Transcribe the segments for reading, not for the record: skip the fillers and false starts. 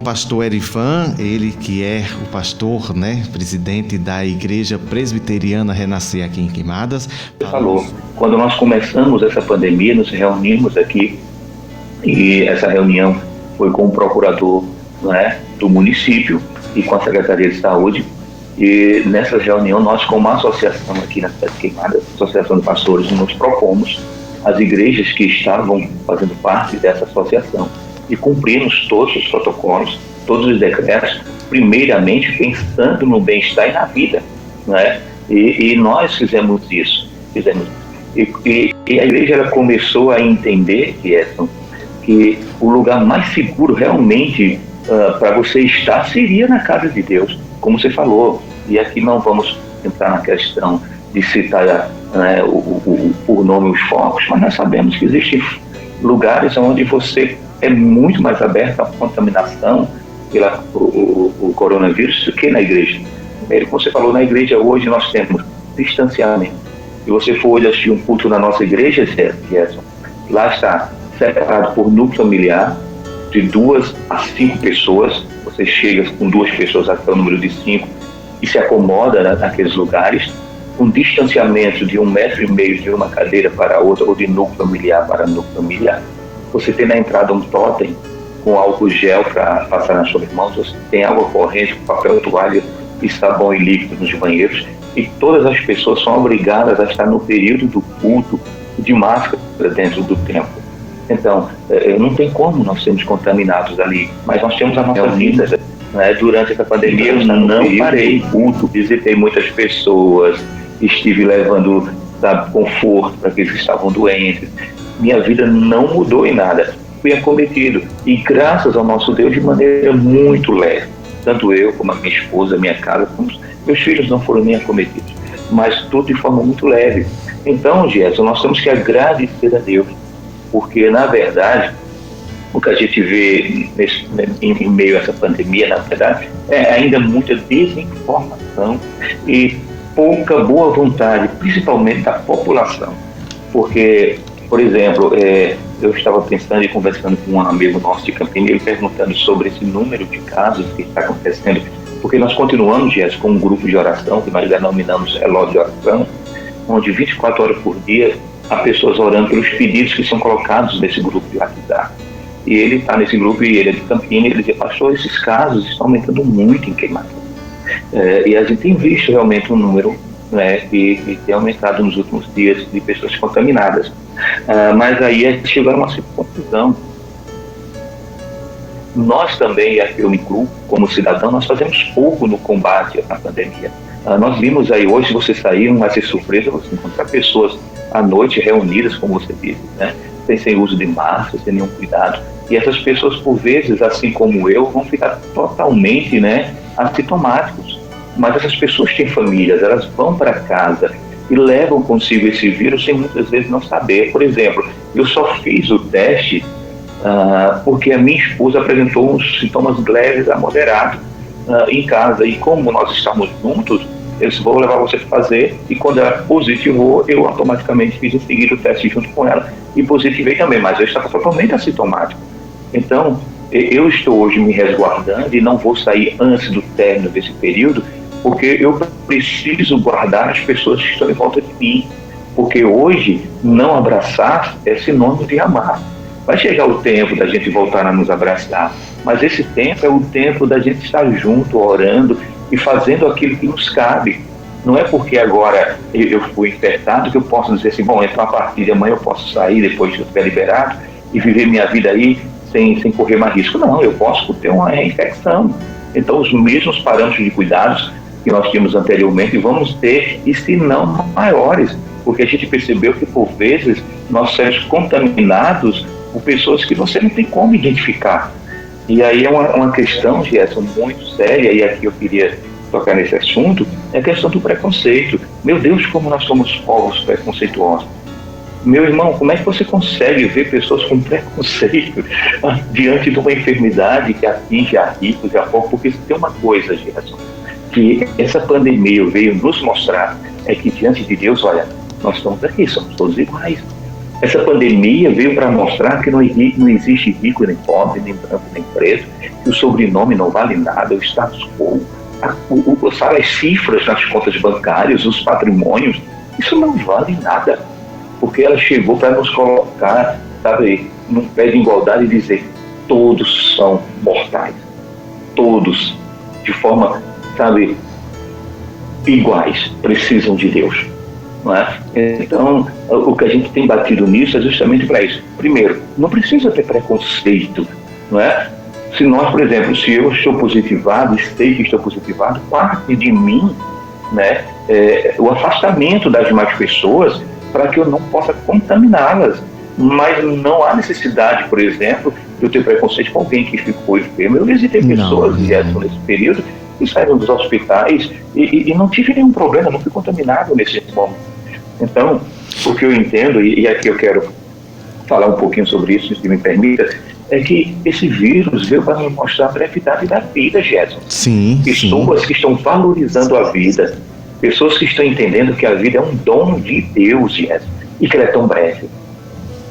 pastor Erivan, ele que é o pastor, né, presidente da Igreja Presbiteriana Renascer aqui em Queimadas. Você falou, quando nós começamos essa pandemia, nos reunimos aqui, e essa reunião foi com o procurador, né, do município e com a Secretaria de Saúde. E nessa reunião, nós, como associação aqui na cidade de Queimadas, Associação de Pastores, nos propomos as igrejas que estavam fazendo parte dessa associação e cumprimos todos os protocolos, todos os decretos, primeiramente pensando no bem-estar e na vida, né? E nós fizemos isso. E a igreja ela começou a entender, que o lugar mais seguro realmente para você estar seria na casa de Deus, como você falou. E aqui não vamos entrar na questão de citar, né, por nome os focos, mas nós sabemos que existem lugares onde você é muito mais aberto à contaminação pelo coronavírus do que na igreja. Primeiro, como você falou, na igreja hoje nós temos distanciamento. Se você for hoje assistir um culto na nossa igreja, Gerson, lá está separado por núcleo familiar, de 2 a 5 pessoas. Você chega com 2 pessoas até o número de 5 e se acomoda, né, naqueles lugares, com distanciamento de 1,5 metro de uma cadeira para outra, ou de núcleo familiar para núcleo familiar. Você tem na entrada um totem com álcool gel para passar nas suas mãos, você tem água corrente, papel toalha e sabão e líquido nos banheiros, e todas as pessoas são obrigadas a estar no período do culto de máscara dentro do templo. Então, não tem como nós sermos contaminados ali, mas nós temos a nossa vida, né? Durante essa pandemia eu não parei culto, visitei muitas pessoas, estive levando, sabe, conforto para aqueles que estavam doentes. Minha vida não mudou em nada, fui acometido, e graças ao nosso Deus, de maneira muito leve. Tanto eu, como a minha esposa, a minha casa, como meus filhos não foram nem acometidos, mas tudo de forma muito leve. Então, Gerson, nós temos que agradecer a Deus, porque, na verdade, o que a gente vê em meio a essa pandemia, na verdade, é ainda muita desinformação e pouca boa vontade, principalmente da população. Porque, por exemplo, eu estava pensando e conversando com um amigo nosso de Campinas, ele perguntando sobre esse número de casos que está acontecendo, porque nós continuamos, Gerson, com um grupo de oração, que nós denominamos relógio de oração, onde 24 horas por dia há pessoas orando pelos pedidos que são colocados nesse grupo de WhatsApp. E ele está nesse grupo, e ele é de Campinas, e ele diz: pastor, esses casos estão aumentando muito em Queimadas. E a gente tem visto realmente um número, né, que tem aumentado nos últimos dias de pessoas contaminadas. Mas aí a gente chegou a uma conclusão. Nós também, aqui eu me incluo, como cidadão, nós fazemos pouco no combate à pandemia. Nós vimos aí hoje, você sair, não vai ser surpresa você encontrar pessoas à noite reunidas, como você disse, né, sem uso de máscara, sem nenhum cuidado. E essas pessoas, por vezes, assim como eu, vão ficar totalmente, né, assintomáticos. Mas essas pessoas têm famílias, elas vão para casa e levam consigo esse vírus sem muitas vezes não saber. Por exemplo, eu só fiz o teste porque a minha esposa apresentou uns sintomas leves a moderados em casa. E como nós estamos juntos, eu disse: vou levar você para fazer. E quando ela positivou, eu automaticamente fiz em seguida o teste junto com ela e positivei também, mas eu estava totalmente assintomático. Então, eu estou hoje me resguardando e não vou sair antes do término desse período, porque eu preciso guardar as pessoas que estão em volta de mim. Porque hoje, não abraçar é sinônimo de amar. Vai chegar o tempo da gente voltar a nos abraçar, mas esse tempo é o tempo da gente estar junto, orando e fazendo aquilo que nos cabe. Não é porque agora eu fui infectado que eu posso dizer assim: bom, então a partir de amanhã eu posso sair depois que eu estiver liberado e viver minha vida aí sem correr mais risco. Não, eu posso ter uma reinfecção. Então, os mesmos parâmetros de cuidados que nós tínhamos anteriormente vamos ter, e se não maiores, porque a gente percebeu que, por vezes, nós somos contaminados por pessoas que você não tem como identificar. E aí é uma questão, Gerson, muito séria, e aqui eu queria tocar nesse assunto, é a questão do preconceito. Meu Deus, como nós somos povos preconceituosos. Meu irmão, como é que você consegue ver pessoas com preconceito diante de uma enfermidade que atinge a ricos e a pobres? Porque se tem uma coisa, Gerson, que essa pandemia veio nos mostrar, é que diante de Deus, olha, nós estamos aqui, somos todos iguais. Essa pandemia veio para mostrar que não existe rico nem pobre, nem branco nem preto, que o sobrenome não vale nada, o status quo, sabe, as cifras nas contas bancárias, os patrimônios, isso não vale nada, porque ela chegou para nos colocar, sabe, num pé de igualdade e dizer: todos são mortais, todos, de forma, sabe, iguais, precisam de Deus. Não é? Então, o que a gente tem batido nisso é justamente para isso. Primeiro, não precisa ter preconceito, não é? Se nós, por exemplo, se eu estou positivado, sei que estou positivado, parte de mim, né, o afastamento das demais pessoas para que eu não possa contaminá-las. Mas não há necessidade, por exemplo, de eu ter preconceito com alguém que ficou enfermo. Eu visitei pessoas nesse período que saíram dos hospitais e não tive nenhum problema, não fui contaminado nesse momento. Então, o que eu entendo, e aqui eu quero falar um pouquinho sobre isso, se me permita, é que esse vírus veio para nos mostrar a brevidade da vida, Gerson. Sim, pessoas que estão valorizando a vida, pessoas que estão entendendo que a vida é um dom de Deus, Gerson, e que ela é tão breve.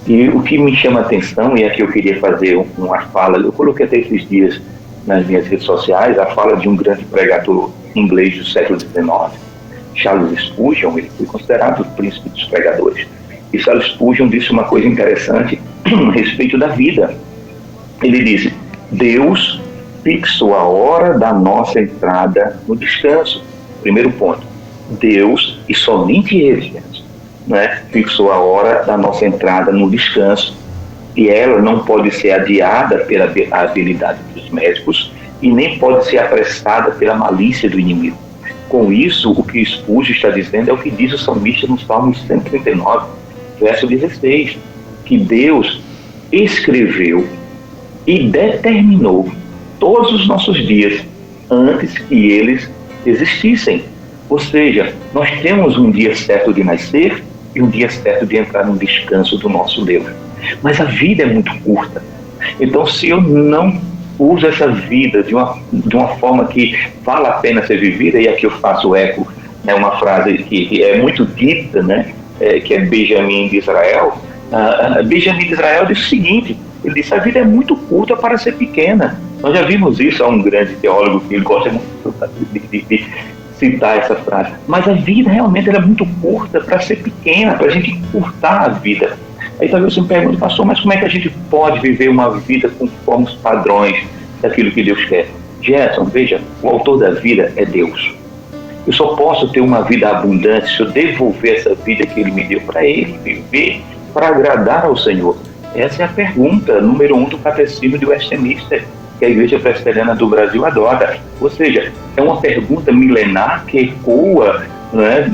E o que me chama a atenção, e aqui eu queria fazer uma fala, eu coloquei até esses dias nas minhas redes sociais, a fala de um grande pregador inglês do século XIX, Charles Spurgeon. Ele foi considerado o príncipe dos pregadores. E Charles Spurgeon disse uma coisa interessante a respeito da vida. Ele disse: Deus fixou a hora da nossa entrada no descanso. Primeiro ponto, Deus, e somente Ele, né, fixou a hora da nossa entrada no descanso, e ela não pode ser adiada pela habilidade dos médicos e nem pode ser apressada pela malícia do inimigo. Com isso, o que Spurgeon está dizendo é o que diz o salmista no Salmo 139, verso 16, que Deus escreveu e determinou todos os nossos dias antes que eles existissem. Ou seja, nós temos um dia certo de nascer e um dia certo de entrar no descanso do nosso Deus. Mas a vida é muito curta. Então, se eu não uso essa vida de uma forma que vale a pena ser vivida, e aqui eu faço eco, né, uma frase que é muito dita, né, que é Benjamin de Israel. Benjamin de Israel diz o seguinte: ele disse: a vida é muito curta para ser pequena. Nós já vimos isso a um grande teólogo que ele gosta muito de citar essa frase. Mas a vida realmente é muito curta para ser pequena, para a gente encurtar a vida. Aí talvez você me pergunte: pastor, mas como é que a gente pode viver uma vida conforme os padrões daquilo que Deus quer? Gerson, veja, o autor da vida é Deus. Eu só posso ter uma vida abundante se eu devolver essa vida que Ele me deu para Ele, viver para agradar ao Senhor. Essa é a pergunta número 1 do Catecismo de Westminster, que a Igreja Presbiteriana do Brasil adota. Ou seja, é uma pergunta milenar que ecoa, né,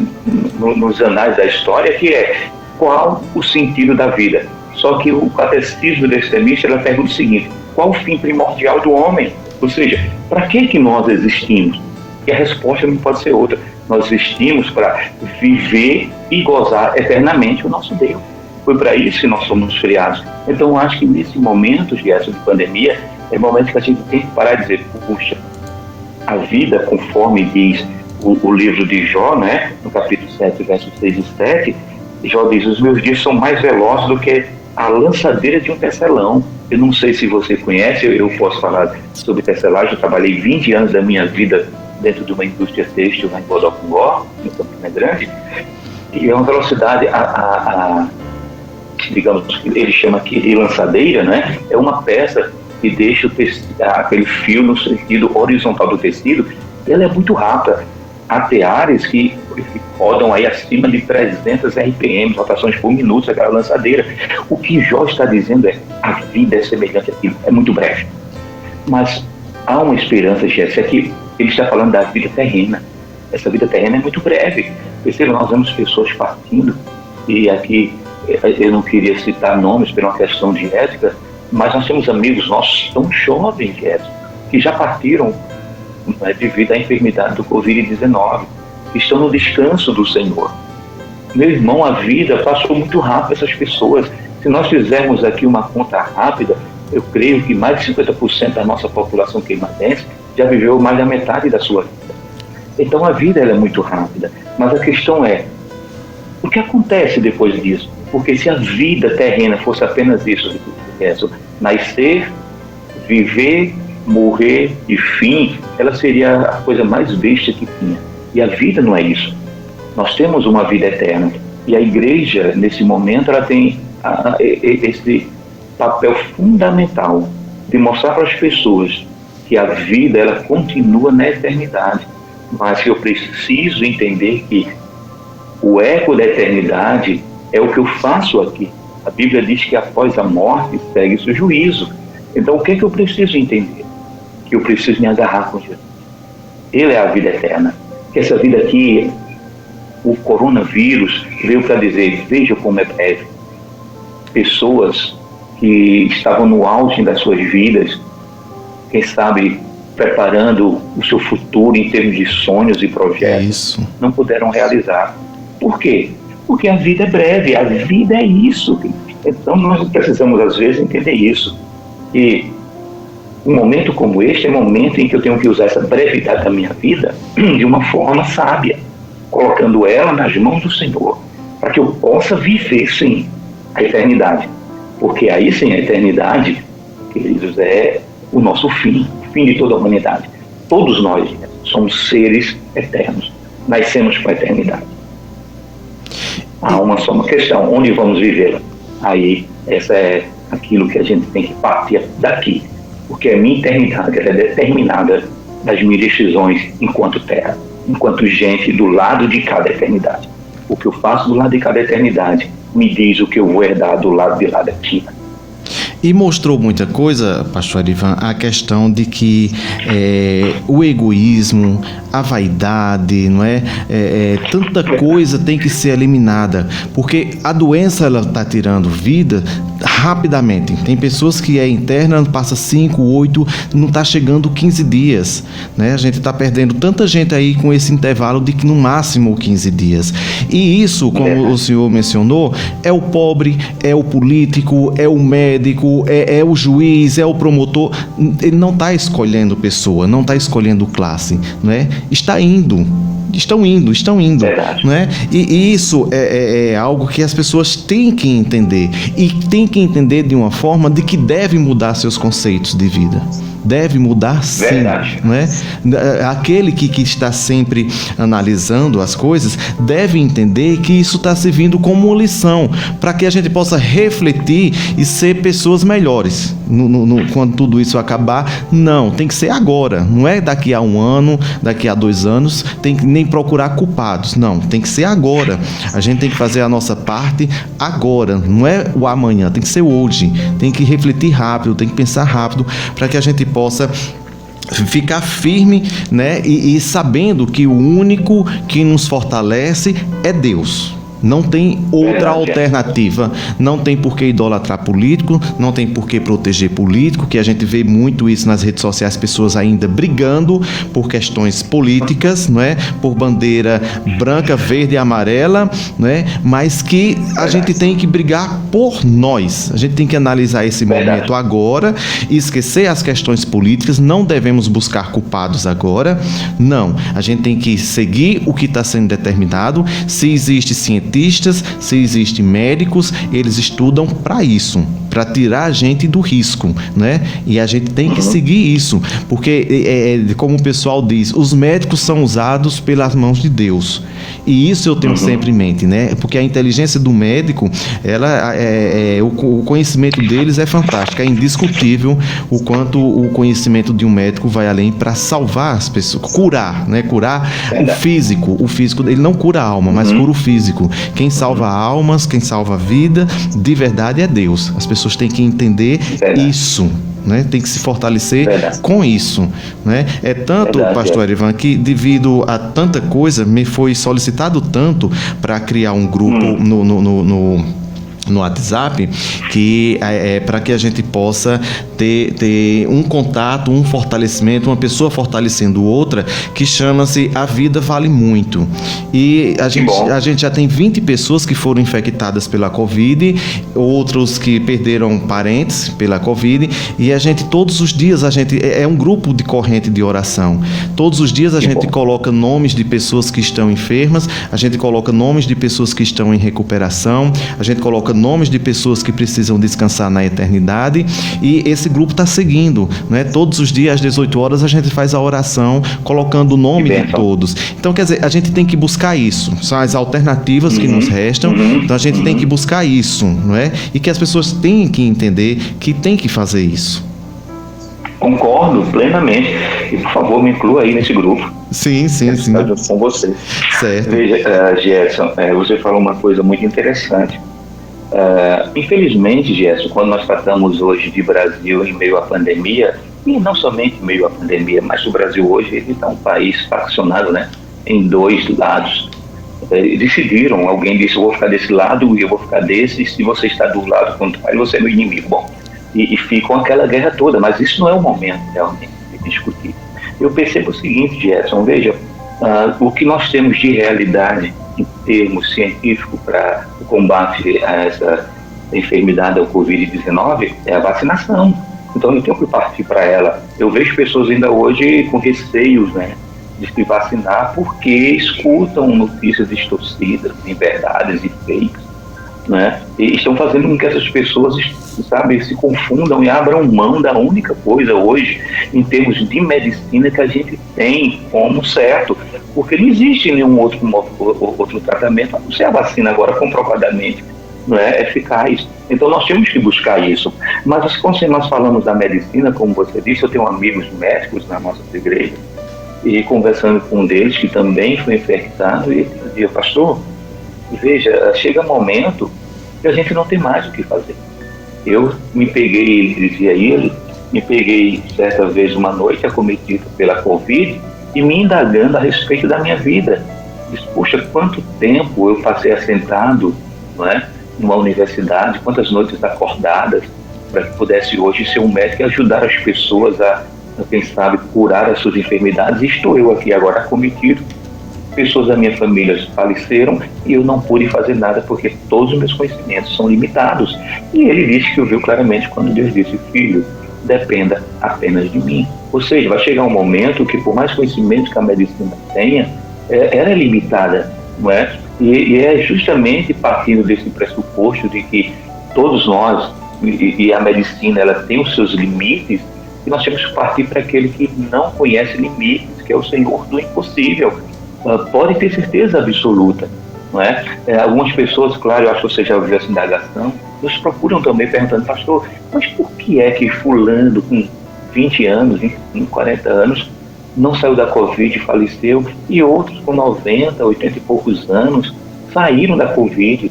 nos anais da história, que é: qual o sentido da vida? Só que o Catecismo de Westminster, ela pergunta o seguinte: qual o fim primordial do homem? Ou seja, para que nós existimos? E a resposta não pode ser outra. Nós existimos para viver e gozar eternamente o nosso Deus. Foi para isso que nós somos criados. Então, eu acho que nesse momento, Gerson, de pandemia, é o momento que a gente tem que parar e dizer: puxa, a vida, conforme diz o livro de Jó, né, no capítulo 7, versos 6 e 7, Jó diz: os meus dias são mais velozes do que a lançadeira de um tecelão. Eu não sei se você conhece, eu posso falar sobre tecelagem. Eu trabalhei 20 anos da minha vida dentro de uma indústria têxtil lá em Bodocongó, em Campina Grande, e é uma velocidade, digamos, ele chama aqui de lançadeira, né? É uma peça que deixa aquele fio no sentido horizontal do tecido, e ela é muito rápida. Há teares que rodam aí acima de 300 RPM, rotações por minuto, aquela lançadeira. O que Jó está dizendo é: a vida é semelhante àquilo, é muito breve. Mas há uma esperança, Jéssica, que ele está falando da vida terrena. Essa vida terrena é muito breve. Perceba, nós vemos pessoas partindo, e aqui eu não queria citar nomes por uma questão de ética, mas nós temos amigos nossos tão jovens, Jéssica, que já partiram, né, devido à enfermidade do Covid-19, que estão no descanso do Senhor. Meu irmão, a vida passou muito rápido essas pessoas. Se nós fizermos aqui uma conta rápida, eu creio que mais de 50% da nossa população queimadense já viveu mais da metade da sua vida. Então a vida ela é muito rápida, mas a questão é: o que acontece depois disso? Porque se a vida terrena fosse apenas isso, nascer, viver, morrer e fim, ela seria a coisa mais besta que tinha. E a vida não é isso. Nós temos uma vida eterna. E a igreja, nesse momento, ela tem esse papel fundamental de mostrar para as pessoas que a vida ela continua na eternidade, mas que eu preciso entender que o eco da eternidade é o que eu faço aqui. A Bíblia diz que após a morte segue-se o juízo. Então, o que é que eu preciso entender? Que eu preciso me agarrar com Jesus. Ele é a vida eterna. Que essa vida aqui, o coronavírus veio para dizer, veja como é breve. Pessoas que estavam no auge das suas vidas, quem sabe preparando o seu futuro em termos de sonhos e projetos, não puderam realizar. Por quê? Porque a vida é breve, a vida é isso. Então nós precisamos às vezes entender isso. E um momento como este é um momento em que eu tenho que usar essa brevidade da minha vida de uma forma sábia, colocando ela nas mãos do Senhor, para que eu possa viver, sim, a eternidade. Porque aí sim, a eternidade, queridos, é o nosso fim, o fim de toda a humanidade. Todos nós somos seres eternos, nascemos com a eternidade. Há uma só uma questão, onde vamos vivê-la? Aí, essa é aquilo que a gente tem que partir daqui, porque a minha eternidade ela é determinada das minhas decisões enquanto terra, enquanto gente do lado de cada eternidade. O que eu faço do lado de cada eternidade me diz o que eu vou herdar do lado de lá daqui. E mostrou muita coisa, pastor Ivan, a questão de que o egoísmo, a vaidade, não é? Tanta coisa tem que ser eliminada, porque a doença ela está tirando vida rapidamente. Tem pessoas que é interna, passa 5, 8, não está chegando 15 dias, né? A gente está perdendo tanta gente aí com esse intervalo de que no máximo 15 dias. E isso, como o senhor mencionou, é o pobre, é o político, é o médico, é o juiz, é o promotor. Ele não está escolhendo pessoa, não está escolhendo classe, não é? Estão indo, não é? E isso é algo que as pessoas têm que entender, e têm que entender de uma forma de que deve mudar seus conceitos de vida. Deve mudar sim, não é? Aquele que está sempre analisando as coisas deve entender que isso está servindo como uma lição para que a gente possa refletir e ser pessoas melhores quando tudo isso acabar. Não, tem que ser agora, não é daqui a 1 ano, daqui a 2 anos, tem que nem procurar culpados, não, tem que ser agora. A gente tem que fazer a nossa parte agora, não é o amanhã, tem que ser hoje, tem que refletir rápido, tem que pensar rápido para que a gente possa ficar firme, né? E sabendo que o único que nos fortalece é Deus. Não tem outra alternativa. Não tem por que idolatrar político, não tem por que proteger político, que a gente vê muito isso nas redes sociais, pessoas ainda brigando por questões políticas, não é? Por bandeira branca, verde e amarela, não é? Mas que a gente tem que brigar por nós. A gente tem que analisar esse momento agora e esquecer as questões políticas. Não devemos buscar culpados agora. Não. A gente tem que seguir o que está sendo determinado. Se existe cientistas, se existem médicos, eles estudam para isso, para tirar a gente do risco, né? E a gente tem que seguir isso, porque como o pessoal diz, os médicos são usados pelas mãos de Deus, e isso eu tenho sempre em mente, né? Porque a inteligência do médico, o conhecimento deles é fantástico, é indiscutível o quanto o conhecimento de um médico vai além para salvar as pessoas, curar, né? Curar o físico, ele não cura a alma, mas cura o físico. Quem salva almas, quem salva a vida, de verdade é Deus. As pessoas têm que entender isso, né? Tem que se fortalecer com isso, né? É tanto, pastor Ivan, que devido a tanta coisa, me foi solicitado tanto para criar um grupo no WhatsApp, que para que a gente possa ter um contato, um fortalecimento, uma pessoa fortalecendo outra, que chama-se A Vida Vale Muito. E a gente já tem 20 pessoas que foram infectadas pela Covid, outros que perderam parentes pela Covid, e a gente, todos os dias, é um grupo de corrente de oração. Todos os dias a gente coloca nomes de pessoas que estão enfermas, a gente coloca nomes de pessoas que estão em recuperação, a gente coloca nomes de pessoas que precisam descansar na eternidade, e esse grupo está seguindo, né? Todos os dias às 18 horas a gente faz a oração colocando o nome de todos. Então, quer dizer, a gente tem que buscar isso, são as alternativas que nos restam, então a gente tem que buscar isso, não é? E que as pessoas têm que entender que tem que fazer isso. Concordo plenamente. E, por favor, me inclua aí nesse grupo. Sim. Junto com você. Certo. Veja, Gerson, você falou uma coisa muito interessante. Infelizmente, Gerson, quando nós tratamos hoje de Brasil em meio à pandemia, e não somente em meio à pandemia, mas o Brasil hoje ele está um país faccionado, né, em dois lados. Decidiram, alguém disse, eu vou ficar desse lado e eu vou ficar desse, e se você está do lado contrário, você é meu inimigo. Bom, e ficam aquela guerra toda, mas isso não é o momento realmente de discutir. Eu percebo o seguinte, Gerson, veja, o que nós temos de realidade em termos científicos para o combate a essa enfermidade, ao Covid-19, é a vacinação. Então eu tenho que partir para ela. Eu vejo pessoas ainda hoje com receios, né, de se vacinar porque escutam notícias distorcidas, inverdades e fakes, né? E estão fazendo com que essas pessoas, se confundam e abram mão da única coisa hoje, em termos de medicina, que a gente tem como certo, porque não existe nenhum outro tratamento, a não ser a vacina agora comprovadamente, não é, eficaz. Então nós temos que buscar isso. Mas quando nós falamos da medicina, como você disse, eu tenho amigos médicos na nossa igreja, e conversando com um deles que também foi infectado, e ele dizia, pastor, veja, chega um momento que a gente não tem mais o que fazer. Eu me peguei, dizia ele, certa vez uma noite acometido pela Covid e me indagando a respeito da minha vida. Disse, puxa, quanto tempo eu passei assentado, não é, numa universidade, quantas noites acordadas para que pudesse hoje ser um médico e ajudar as pessoas a quem sabe, curar as suas enfermidades. E estou eu aqui agora acometido. Pessoas da minha família faleceram e eu não pude fazer nada porque todos os meus conhecimentos são limitados. E ele disse que ouviu claramente quando Deus disse, filho, dependa apenas de mim. Ou seja, vai chegar um momento que, por mais conhecimento que a medicina tenha, ela é limitada, não é? E é justamente partindo desse pressuposto de que todos nós, e a medicina, ela tem os seus limites, e nós temos que partir para aquele que não conhece limites, que é o Senhor do impossível. Pode ter certeza absoluta, não é? Algumas pessoas, claro, eu acho que você já ouviu essa indagação, nos procuram também perguntando, pastor, mas por que é que fulano com 20 anos, 40 anos, não saiu da Covid e faleceu, e outros com 90, 80 e poucos anos saíram da Covid?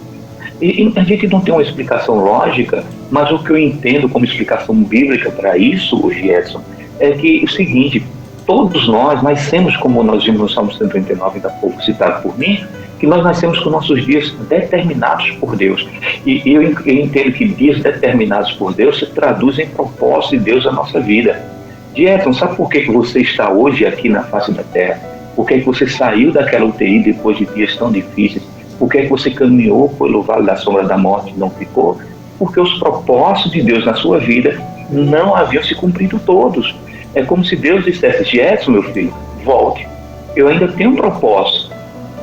E a gente não tem uma explicação lógica, mas o que eu entendo como explicação bíblica para isso, Gerson, é que o seguinte, todos nós nascemos, como nós vimos no Salmo 139, ainda há pouco citado por mim, que nós nascemos com nossos dias determinados por Deus. E eu entendo que dias determinados por Deus se traduzem em propósito de Deus na nossa vida. Gerson, sabe por que você está hoje aqui na face da terra? Por que você saiu daquela UTI depois de dias tão difíceis? Por que você caminhou pelo vale da sombra da morte e não ficou? Porque os propósitos de Deus na sua vida não haviam se cumprido todos. É como se Deus dissesse, Gerson, meu filho, volte. Eu ainda tenho um propósito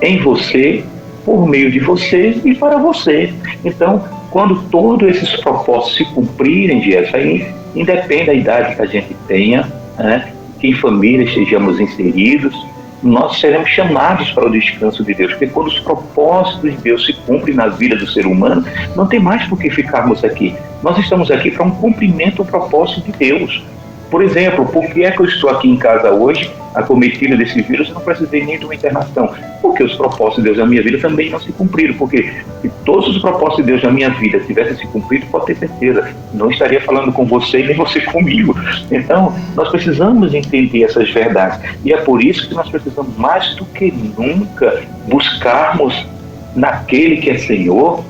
em você, por meio de você e para você. Então, quando todos esses propósitos se cumprirem, Gerson, aí independe da idade que a gente tenha, né, que em família estejamos inseridos, nós seremos chamados para o descanso de Deus, porque quando os propósitos de Deus se cumprem na vida do ser humano, não tem mais por que ficarmos aqui. Nós estamos aqui para um cumprimento do propósito de Deus. Por exemplo, por que é que eu estou aqui em casa hoje, acometido desse vírus, e não precisei nem de uma internação? Porque os propósitos de Deus na minha vida também não se cumpriram. Porque se todos os propósitos de Deus na minha vida tivessem se cumprido, pode ter certeza, não estaria falando com você nem você comigo. Então, nós precisamos entender essas verdades. E é por isso que nós precisamos, mais do que nunca, buscarmos naquele que é Senhor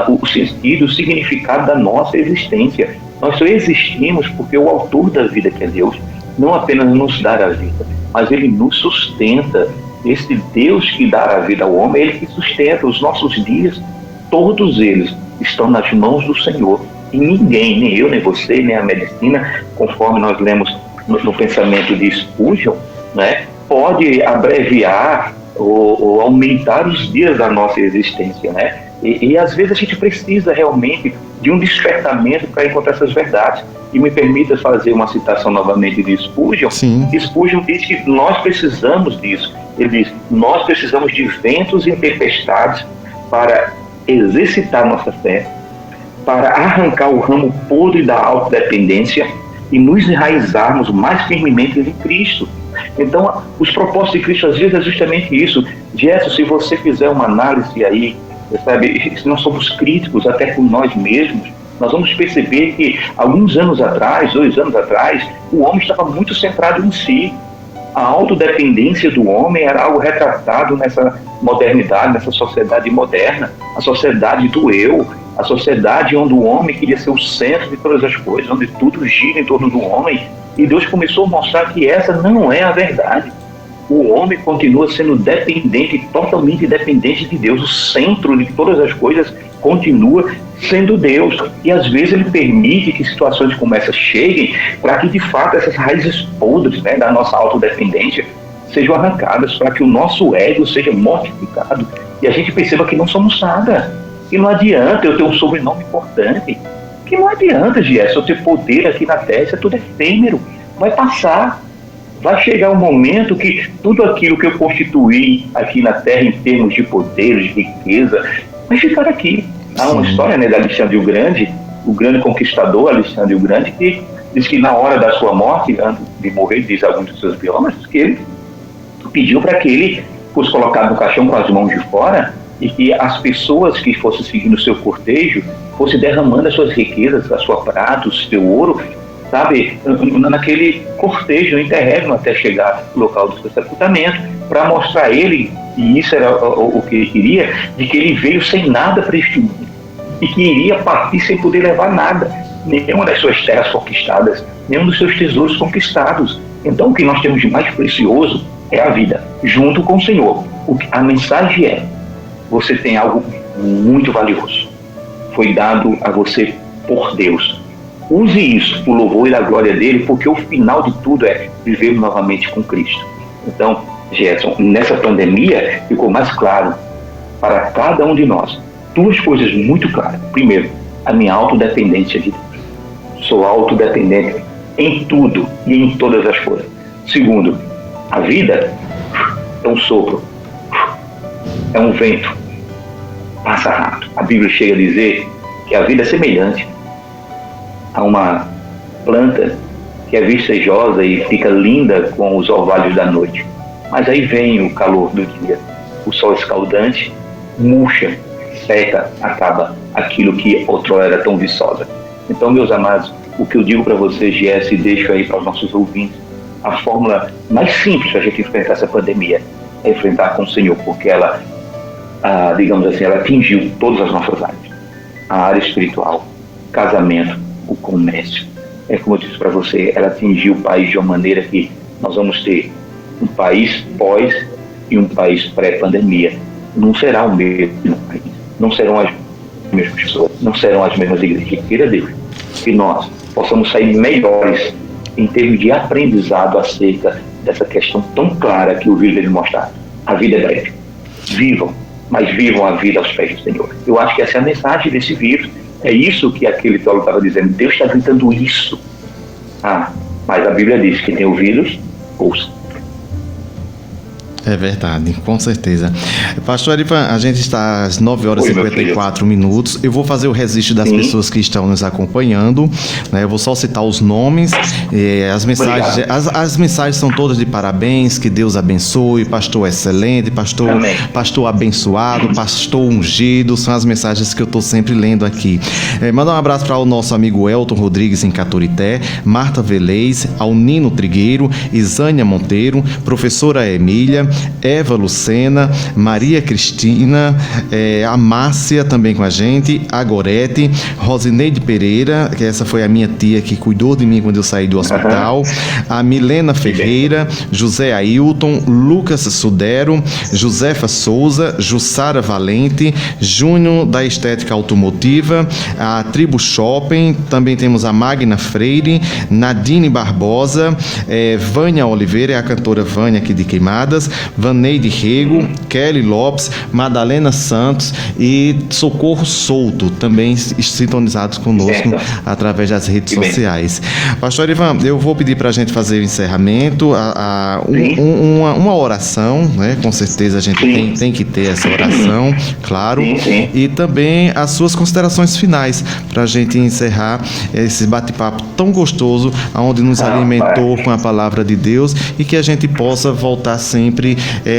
o sentido, o significado da nossa existência. Nós só existimos porque o autor da vida, que é Deus, não apenas nos dá a vida, mas Ele nos sustenta. Esse Deus que dá a vida ao homem, Ele que sustenta os nossos dias. Todos eles estão nas mãos do Senhor. E ninguém, nem eu, nem você, nem a medicina, conforme nós lemos no pensamento de Spurgeon, né, pode abreviar ou aumentar os dias da nossa existência, né? E às vezes a gente precisa realmente de um despertamento para encontrar essas verdades. E me permita fazer uma citação novamente de Spurgeon. Sim. Spurgeon diz que nós precisamos disso. Ele diz: nós precisamos de ventos e tempestades para exercitar nossa fé, para arrancar o ramo podre da autodependência e nos enraizarmos mais firmemente em Cristo. Então, os propósitos de Cristo às vezes é justamente isso. Gerson, se você fizer uma análise aí, sabe, se nós somos críticos até com nós mesmos, nós vamos perceber que alguns anos atrás, 2 anos atrás, o homem estava muito centrado em si. A autodependência do homem era algo retratado nessa modernidade, nessa sociedade moderna, a sociedade do eu, a sociedade onde o homem queria ser o centro de todas as coisas, onde tudo gira em torno do homem. E Deus começou a mostrar que essa não é a verdade. O homem continua sendo dependente, totalmente dependente de Deus. O centro de todas as coisas continua sendo Deus. E às vezes Ele permite que situações como essa cheguem para que de fato essas raízes podres, né, da nossa autodependência sejam arrancadas, para que o nosso ego seja mortificado e a gente perceba que não somos nada. E não adianta eu ter um sobrenome importante. Que não adianta, Gerson, eu ter poder aqui na Terra, isso é tudo efêmero. Vai passar. Vai chegar um momento que tudo aquilo que eu constituí aqui na Terra em termos de poder, de riqueza, vai ficar aqui. Há uma história, né, de Alexandre o grande conquistador, Alexandre o Grande, que diz que na hora da sua morte, antes de morrer, diz alguns dos seus biógrafos, que ele pediu para que ele fosse colocado no caixão com as mãos de fora e que as pessoas que fossem seguindo o seu cortejo fossem derramando as suas riquezas, a sua prata, o seu ouro, sabe, naquele cortejo, no interregno, até chegar no local do seu sepultamento, para mostrar a ele, e isso era o que ele queria, de que ele veio sem nada para este mundo e que iria partir sem poder levar nada, nenhuma das suas terras conquistadas, nenhum dos seus tesouros conquistados. Então o que nós temos de mais precioso é a vida, junto com o Senhor. A mensagem é: você tem algo muito valioso, foi dado a você por Deus. Use isso para o louvor e a glória dele, porque o final de tudo é viver novamente com Cristo. Então, Gerson, nessa pandemia ficou mais claro para cada um de nós 2 coisas muito claras. Primeiro, a minha autodependência de Deus. Sou autodependente em tudo e em todas as coisas. Segundo, a vida é um sopro, é um vento, passa rápido. A Bíblia chega a dizer que a vida é semelhante a uma planta que é vicejosa e fica linda com os orvalhos da noite. Mas aí vem o calor do dia, o sol escaldante, murcha, seca, acaba aquilo que outrora era tão viçosa. Então, meus amados, o que eu digo para vocês, Jess, e deixo aí para os nossos ouvintes, a fórmula mais simples para a gente enfrentar essa pandemia é enfrentar com o Senhor, porque ela, digamos assim, ela atingiu todas as nossas áreas. A área espiritual, casamento, o comércio. É como eu disse para você, ela atingiu o país de uma maneira que nós vamos ter um país pós e um país pré-pandemia. Não será o mesmo país, não serão as mesmas pessoas, não serão as mesmas igrejas. Queira Deus que nós possamos sair melhores em termos de aprendizado acerca dessa questão tão clara que o vírus deve mostrar. A vida é breve. Vivam, mas vivam a vida aos pés do Senhor. Eu acho que essa é a mensagem desse vírus. É isso que aquele teólogo estava dizendo. Deus está gritando isso. Mas a Bíblia diz que tem ouvidos, ouça. É verdade, com certeza. Pastor Erivan, a gente está às 9h54. Eu vou fazer o registro das pessoas que estão nos acompanhando, né? Eu vou só citar os nomes. As mensagens são todas de parabéns, que Deus abençoe, pastor excelente, pastor abençoado, pastor ungido. São as mensagens que eu estou sempre lendo aqui. Manda um abraço para o nosso amigo Elton Rodrigues em Caturité, Marta Velez, ao Nino Trigueiro, Isânia Monteiro, professora Emília, Eva Lucena, Maria Cristina, a Márcia também com a gente, a Gorete, Rosineide Pereira, que essa foi a minha tia que cuidou de mim quando eu saí do hospital, a Milena Ferreira, José Ailton, Lucas Sudero, Josefa Souza, Jussara Valente, Júnior da Estética Automotiva, a Tribo Shopping, também temos a Magna Freire, Nadine Barbosa, Vânia Oliveira, é a cantora Vânia aqui de Queimadas, Vaneide Rego, Kelly Lopes, Madalena Santos e Socorro Souto, também sintonizados conosco através das redes sociais. Pastor Ivan, eu vou pedir para a gente fazer o encerramento, uma oração, né? Com certeza a gente tem que ter essa oração, claro, e também as suas considerações finais para a gente encerrar esse bate-papo tão gostoso, onde nos alimentou com a palavra de Deus e que a gente possa voltar sempre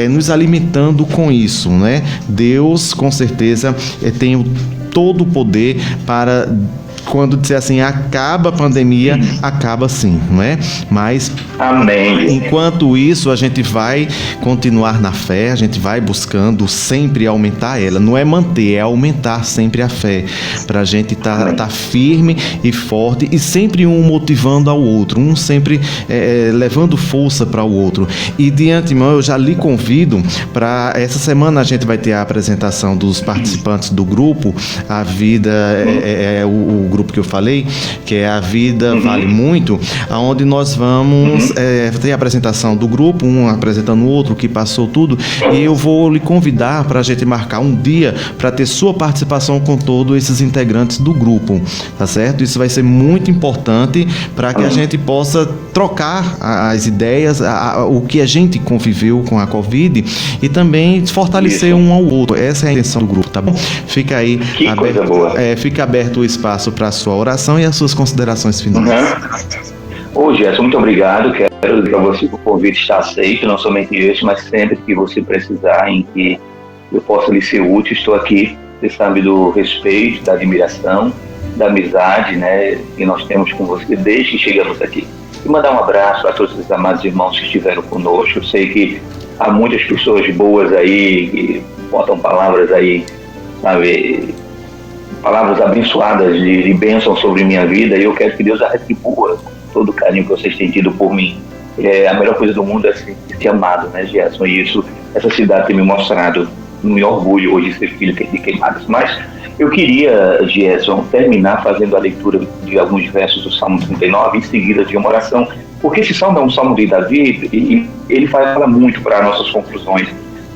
nos alimentando com isso, né? Deus, com certeza, tem todo o poder para, quando disser assim, acaba a pandemia, acaba sim, não é? Mas, amém, enquanto isso, a gente vai continuar na fé, a gente vai buscando sempre aumentar ela, não é manter, é aumentar sempre a fé, para a gente tá firme e forte e sempre um motivando ao outro, um sempre levando força para o outro. E de antemão, eu já lhe convido para essa semana, a gente vai ter a apresentação dos participantes do grupo, a vida o grupo que eu falei, que é A Vida Vale Muito, onde nós vamos ter a apresentação do grupo, um apresentando o outro, que passou tudo, e eu vou lhe convidar para a gente marcar um dia para ter sua participação com todos esses integrantes do grupo, tá certo? Isso vai ser muito importante para que a gente possa trocar as ideias, o que a gente conviveu com a Covid e também fortalecer um ao outro. Essa é a intenção do grupo, tá bom? Fica aí fica aberto o espaço para a sua oração e as suas considerações finais. Gerson, muito obrigado. Quero dizer para você que o convite está aceito, não somente este, mas sempre que você precisar, em que eu possa lhe ser útil, estou aqui. Você sabe do respeito, da admiração, da amizade, né, que nós temos com você desde que chegamos aqui. E mandar um abraço a todos os amados irmãos que estiveram conosco. Eu sei que há muitas pessoas boas aí, que botam palavras aí, sabe, palavras abençoadas de bênção sobre minha vida, e eu quero que Deus a retribua todo o carinho que vocês têm tido por mim. A melhor coisa do mundo é ser amado, né, Gerson? E isso, essa cidade tem me mostrado, me orgulho hoje de ser filho de Queimadas. Mas eu queria, Gerson, terminar fazendo a leitura de alguns versos do Salmo 39, em seguida de uma oração, porque esse salmo é um salmo de Davi e ele fala muito para nossas conclusões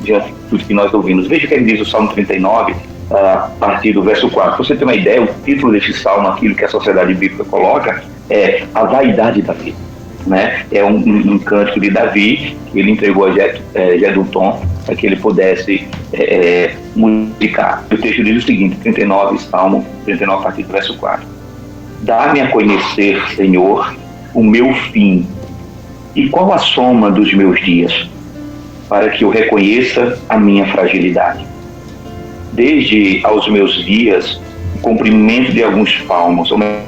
diante de tudo que nós ouvimos. Veja o que ele diz no Salmo 39, a partir do verso 4. Pra você ter uma ideia, o título desse salmo, aquilo que a Sociedade Bíblica coloca, é A Vaidade da Vida, né? É um cântico de Davi que ele entregou a Jedutum para que ele pudesse musicar. O texto diz o seguinte, Salmo 39, a partir do verso 4. Dá-me a conhecer, Senhor, o meu fim e qual a soma dos meus dias, para que eu reconheça a minha fragilidade. Desde aos meus dias, o comprimento de alguns palmos, ou melhor,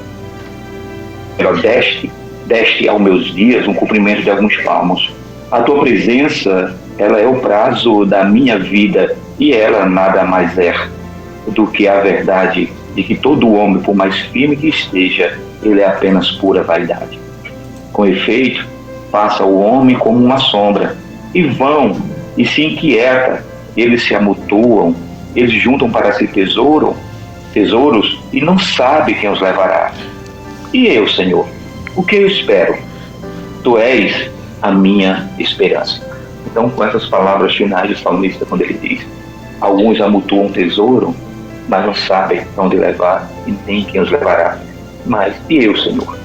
deste aos meus dias um comprimento de alguns palmos. A tua presença, ela é o prazo da minha vida, e ela nada mais é do que a verdade de que todo homem, por mais firme que esteja, ele é apenas pura vaidade. Com efeito, passa o homem como uma sombra, e vão, e se inquieta, eles se amutuam, eles juntam para si tesouros, e não sabe quem os levará. E eu, Senhor, o que eu espero? Tu és a minha esperança. Então, com essas palavras finais do salmista, quando ele diz, alguns amutuam tesouro, mas não sabem onde levar e nem quem os levará. Mas, e eu, Senhor?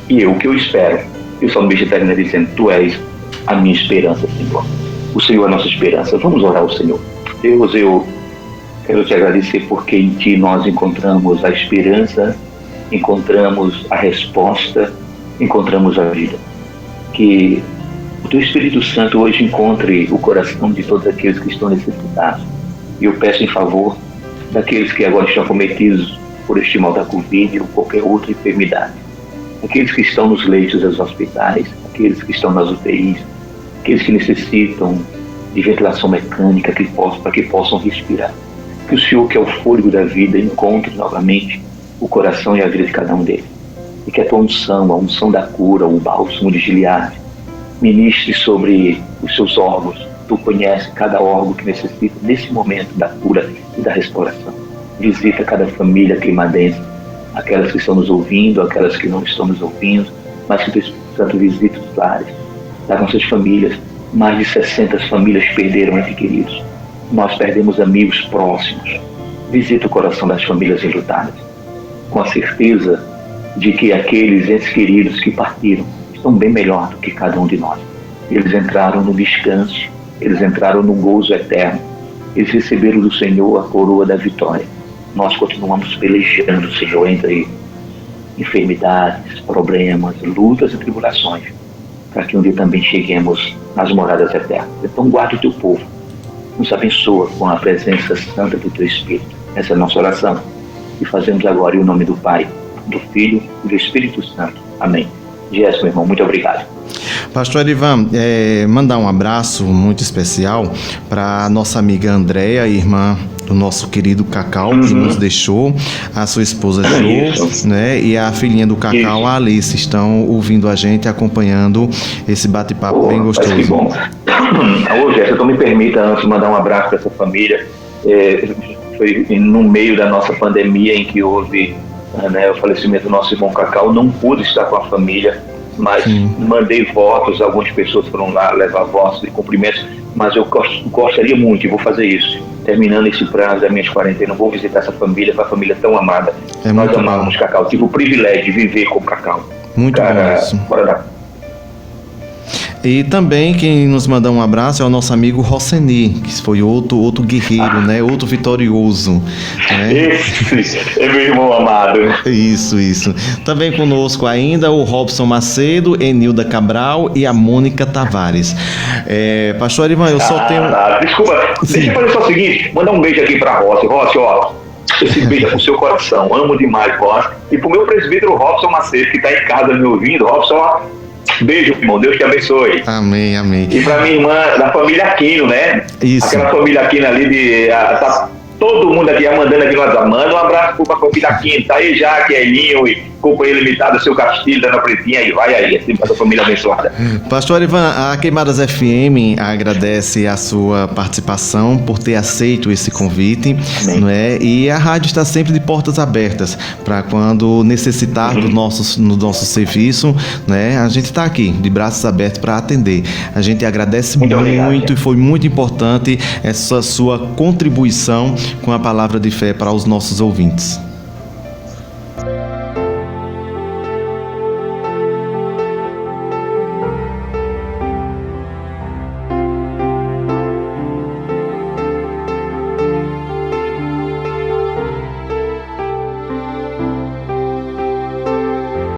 E eu, o que eu espero? E o salmista termina dizendo, tu és a minha esperança, Senhor. O Senhor é a nossa esperança. Vamos orar ao Senhor. Deus, eu quero te agradecer porque em Ti nós encontramos a esperança, encontramos a resposta, encontramos a vida. Que o Teu Espírito Santo hoje encontre o coração de todos aqueles que estão necessitados. E eu peço em favor daqueles que agora estão cometidos por este mal da Covid ou qualquer outra enfermidade. Aqueles que estão nos leitos dos hospitais, aqueles que estão nas UTIs, aqueles que necessitam de ventilação mecânica para que possam respirar. Que o Senhor, que é o fôlego da vida, encontre novamente o coração e a vida de cada um deles. E que a tua unção, a unção da cura, o bálsamo de Gileade, ministre sobre os seus órgãos. Tu conheces cada órgão que necessita nesse momento da cura e da restauração. Visita cada família climadense, aquelas que estão nos ouvindo, aquelas que não estão nos ouvindo, mas que o Espírito Santo visite os lares das nossas famílias. Mais de 60 famílias perderam entes queridos. Nós perdemos amigos próximos. Visita o coração das famílias enlutadas, com a certeza de que aqueles entes queridos que partiram estão bem melhor do que cada um de nós. Eles entraram no descanso, eles entraram no gozo eterno, eles receberam do Senhor a coroa da vitória. Nós continuamos pelejando, Senhor, entre enfermidades, problemas, lutas e tribulações, para que um dia também cheguemos nas moradas eternas. Então guarda o teu povo, nos abençoa com a presença santa do teu Espírito. Essa é a nossa oração, e fazemos agora em nome do Pai, do Filho e do Espírito Santo. Amém. Jéssica, meu irmão, muito obrigado. Pastor Erivan, mandar um abraço muito especial para a nossa amiga Andréia, irmã do nosso querido Cacau, que nos deixou, a sua esposa Jo, né, e a filhinha do Cacau, a Alice, estão ouvindo a gente, acompanhando esse bate-papo bem gostoso. Que bom. Ô, Jéssica, então me permita antes mandar um abraço para essa família. Foi no meio da nossa pandemia em que houve o falecimento do nosso irmão Cacau. Não pude estar com a família, mas mandei votos, algumas pessoas foram lá levar votos de cumprimentos, mas eu gostaria muito, e vou fazer isso, terminando esse prazo da minha quarentena, vou visitar essa família, uma família tão amada. Nós amamos Cacau, tive o privilégio de viver com o Cacau. Muito bom isso. Bora lá. E também quem nos manda um abraço é o nosso amigo Rosseni, que foi outro guerreiro, né? Outro vitorioso. Né? Esse é meu irmão amado. Isso. Também conosco ainda o Robson Macedo, Enilda Cabral e a Mônica Tavares. Pastor Ivan, eu só tenho... Desculpa, deixa eu fazer só o seguinte, mandar um beijo aqui pra Rossi. Rossi, ó, esse beijo é pro seu coração, amo demais, Rossi. E pro meu presbítero Robson Macedo, que tá em casa me ouvindo. Robson, ó, beijo, irmão. Deus te abençoe. Amém, amém. E pra minha irmã da família Aquino, né? Isso. Aquela família Aquino ali tá todo mundo aqui mandando aqui nós amando. Um abraço pra família Aquino. Tá aí já, Kelinho e companheiro limitado, seu Castilho, Dana Pretinha, e vai aí, assim, pra família abençoada. Pastor Ivan, a Queimadas FM agradece a sua participação por ter aceito esse convite, não é? E a rádio está sempre de portas abertas para quando necessitar do nosso serviço, né? A gente está aqui de braços abertos para atender. A gente agradece muito, e foi muito importante essa sua contribuição com a palavra de fé para os nossos ouvintes.